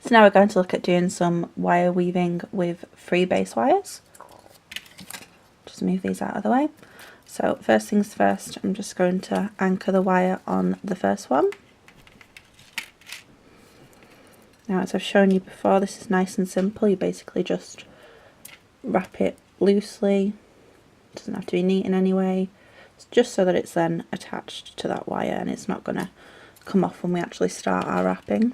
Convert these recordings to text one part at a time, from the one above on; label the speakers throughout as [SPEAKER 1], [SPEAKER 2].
[SPEAKER 1] So now we're going to look at doing some wire weaving with 3 base wires. Just move these out of the way. So first things first, I'm just going to anchor the wire on the first one. Now, as I've shown you before, this is nice and simple. You basically just wrap it loosely. It doesn't have to be neat in any way. It's just so that it's then attached to that wire and it's not going to come off when we actually start our wrapping.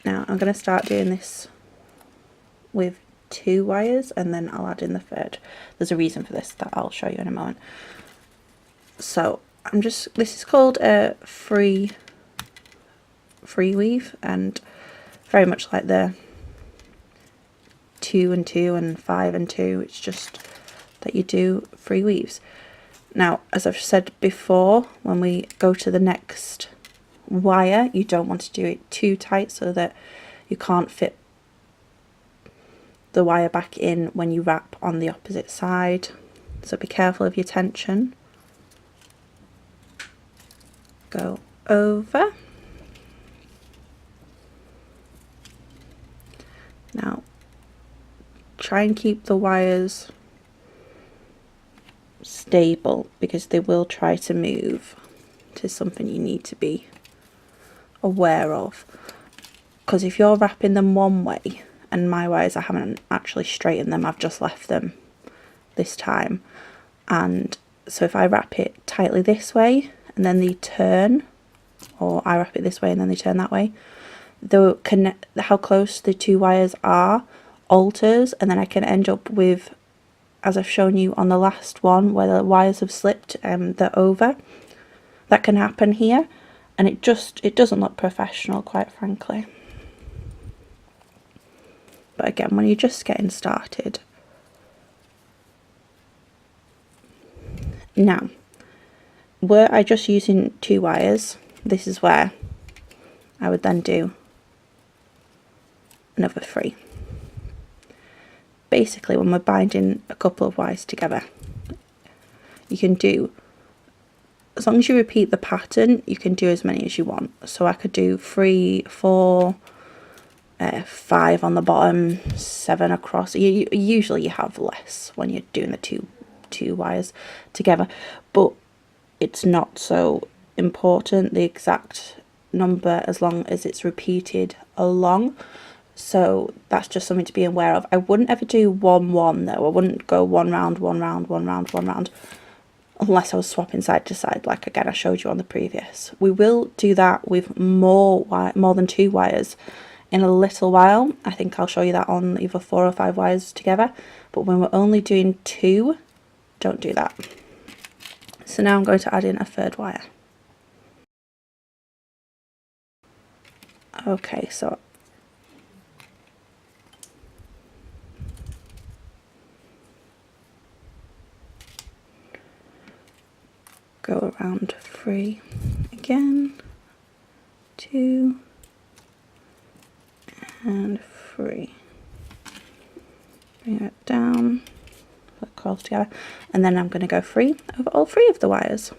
[SPEAKER 1] Now I'm going to start doing this with 2 wires and then I'll add in the third. There's a reason for this that I'll show you in a moment. So this is called a free weave, and very much like the 2 and 2 and 5 and 2, it's just that you do 3 weaves. Now, as I've said before, when we go to the next wire, you don't want to do it too tight so that you can't fit the wire back in when you wrap on the opposite side. So be careful of your tension. Go over. Now, try and keep the wires stable because they will try to move. It is something you need to be aware of, because if you're wrapping them one way, and my wires, I haven't actually straightened them, I've just left them this time, and so if I wrap it tightly this way and then they turn, or I wrap it this way and then they turn that way, how close the 2 wires are alters, and then I can end up with, as I've shown you on the last one where the wires have slipped, they're over. That can happen here, and it doesn't look professional, quite frankly. But again, when you're just getting started. Now, were I just using 2 wires, this is where I would then do another 3. Basically, when we're binding a couple of wires together, you can do, as long as you repeat the pattern, you can do as many as you want. So I could do 3, 4, 5 on the bottom, 7 across. Usually you have less when you're doing the two wires together, but it's not so important, the exact number, as long as it's repeated along. So that's just something to be aware of. I wouldn't ever do 1-1 though. I wouldn't go 1 round, 1 round, 1 round, 1 round, unless I was swapping side to side, like again I showed you on the previous. We will do that with more than 2 wires in a little while. I think I'll show you that on either 4 or 5 wires together, but when we're only doing 2, don't do that. So now I'm going to add in a 3rd wire. Okay, so go around 3 again, 2 and 3. Bring it down, put it close together, and then I'm going to go 3 over all 3 of the wires.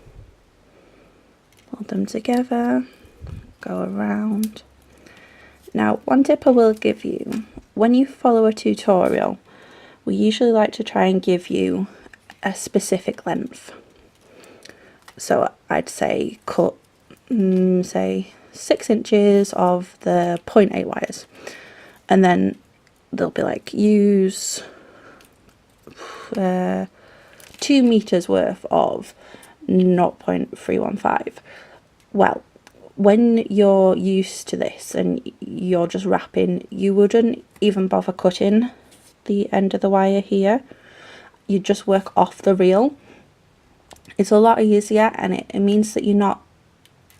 [SPEAKER 1] Hold them together, go around. Now, one tip I will give you, when you follow a tutorial, we usually like to try and give you a specific length. So I'd say cut, say 6 inches of the 0.8 wires, and then they'll be like, use 2 meters worth of 0.315. Well, when you're used to this and you're just wrapping, you wouldn't even bother cutting the end of the wire here. You just work off the reel. It's a lot easier, and it means that you're not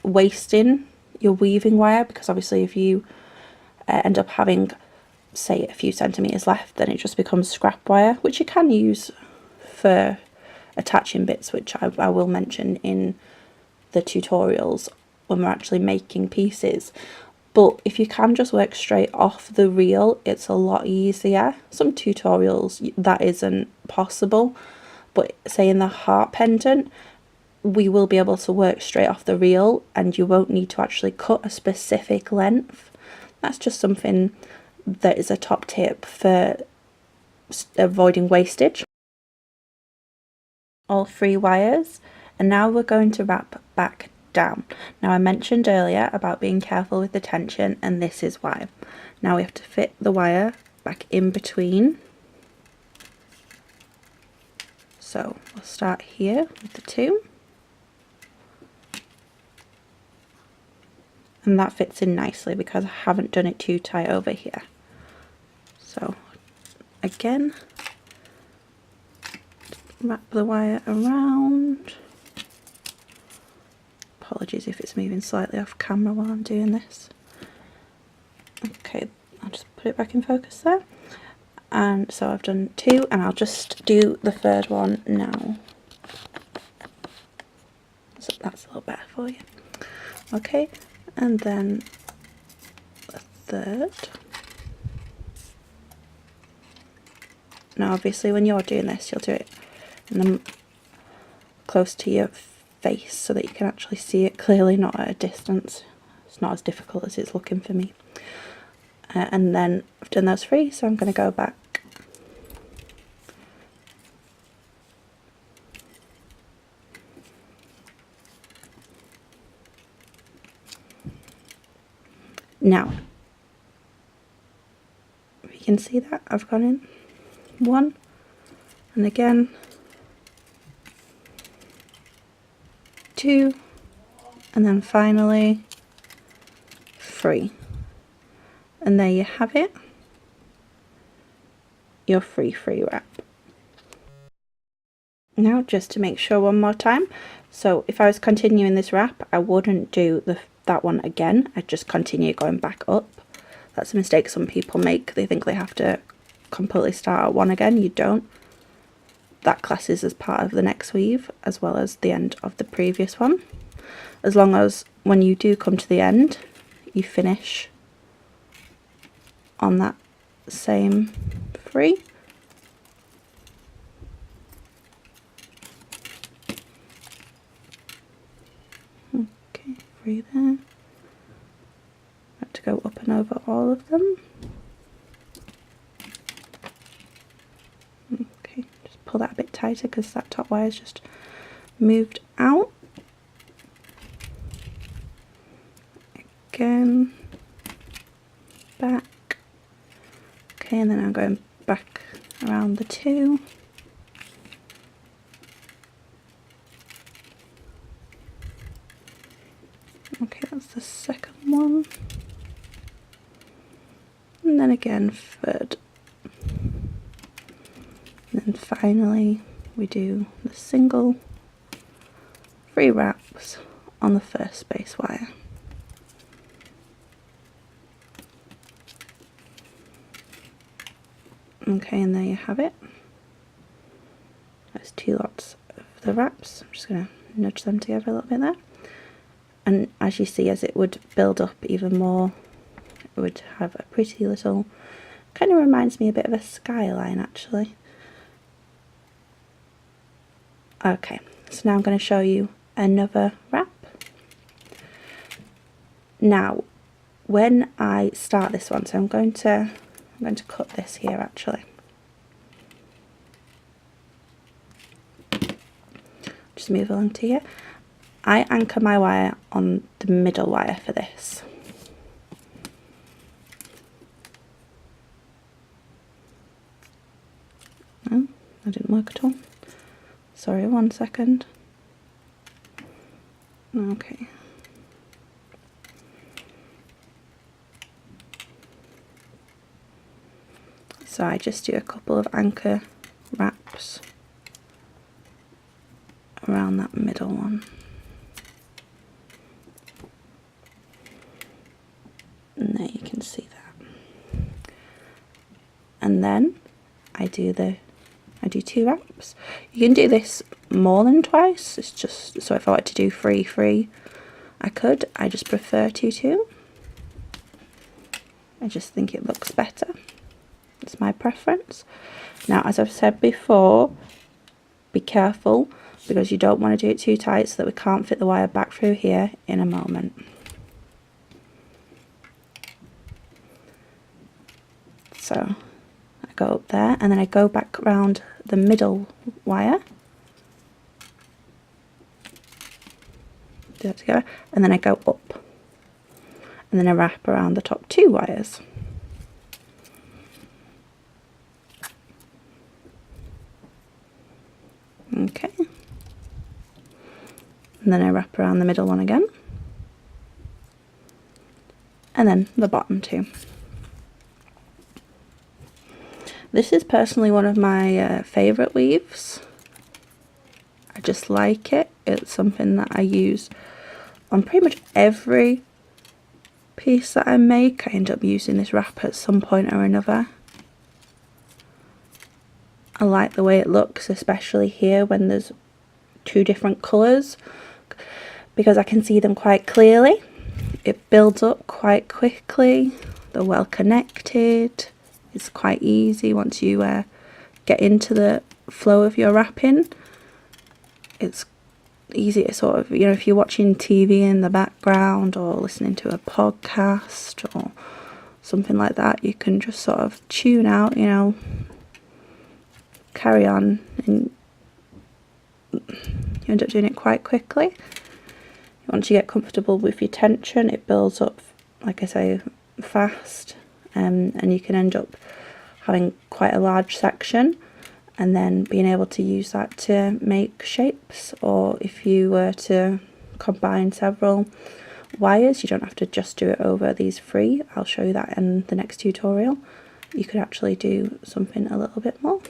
[SPEAKER 1] wasting your weaving wire, because obviously if you end up having, say, a few centimeters left, then it just becomes scrap wire, which you can use for attaching bits, which I will mention in the tutorials when we're actually making pieces. But if you can just work straight off the reel, it's a lot easier. Some tutorials that isn't possible, but say in the heart pendant, we will be able to work straight off the reel, and you won't need to actually cut a specific length. That's just something that is a top tip for avoiding wastage. All 3 wires, and now we're going to wrap back down. Now I mentioned earlier about being careful with the tension, and this is why. Now we have to fit the wire back in between. So we'll start here with the 2. And that fits in nicely because I haven't done it too tight over here. So again, wrap the wire around. Apologies if it's moving slightly off camera while I'm doing this. Okay, I'll just put it back in focus there. And so I've done 2, and I'll just do the 3rd one now. So that's a little better for you. Okay, and then the 3rd. Now obviously when you're doing this, you'll do it close to your face so that you can actually see it clearly, not at a distance. It's not as difficult as it's looking for me. And then I've done those 3, so I'm going to go back. Now, if you can see that, I've gone in 1, and again 2, and then finally 3. And there you have it, your free wrap. Now just to make sure one more time, so if I was continuing this wrap, I wouldn't do that one again, I'd just continue going back up. That's a mistake some people make, they think they have to completely start at 1 again. You don't. That classes as part of the next weave as well as the end of the previous one, as long as when you do come to the end you finish on that same 3. Okay, 3 there. I have to go up and over all of them. Okay, just pull that a bit tighter because that top wire's just moved out. Again, back. Okay, and then I'm going back around the 2. Okay, that's the 2nd one. And then again, 3rd. And then finally we do the single 3 wraps on the 1st space wire. Okay, and there you have it. There's 2 lots of the wraps. I'm just going to nudge them together a little bit there. And as you see, as it would build up even more, it would have a pretty little, kind of reminds me a bit of a skyline actually. Okay, so now I'm going to show you another wrap. Now, when I start this one, so I'm going to cut this here actually. Just move along to here. I anchor my wire on the middle wire for this. Oh, that didn't work at all. Sorry, 1 second. Okay. So I just do a couple of anchor wraps around that middle one. And there you can see that. And then I do 2 wraps. You can do this more than twice. It's just, so if I wanted to do 3, I could. I just prefer 2. I just think it looks better. It's my preference. Now, as I've said before, be careful because you don't want to do it too tight so that we can't fit the wire back through here in a moment. So I go up there and then I go back around the middle wire, do that together, and then I go up and then I wrap around the top 2 wires. Okay, and then I wrap around the middle one again, and then the bottom 2. This is personally one of my favourite weaves. I just like it. It's something that I use on pretty much every piece that I make. I end up using this wrap at some point or another. I like the way it looks, especially here when there's 2 different colours, because I can see them quite clearly. It builds up quite quickly, they're well connected, it's quite easy once you get into the flow of your wrapping. It's easy to sort of, you know, if you're watching TV in the background or listening to a podcast or something like that, you can just sort of tune out, you know, carry on, and you end up doing it quite quickly. Once you get comfortable with your tension, it builds up, like I say, fast, and you can end up having quite a large section and then being able to use that to make shapes, or if you were to combine several wires, you don't have to just do it over these 3. I'll show you that in the next tutorial. You could actually do something a little bit more.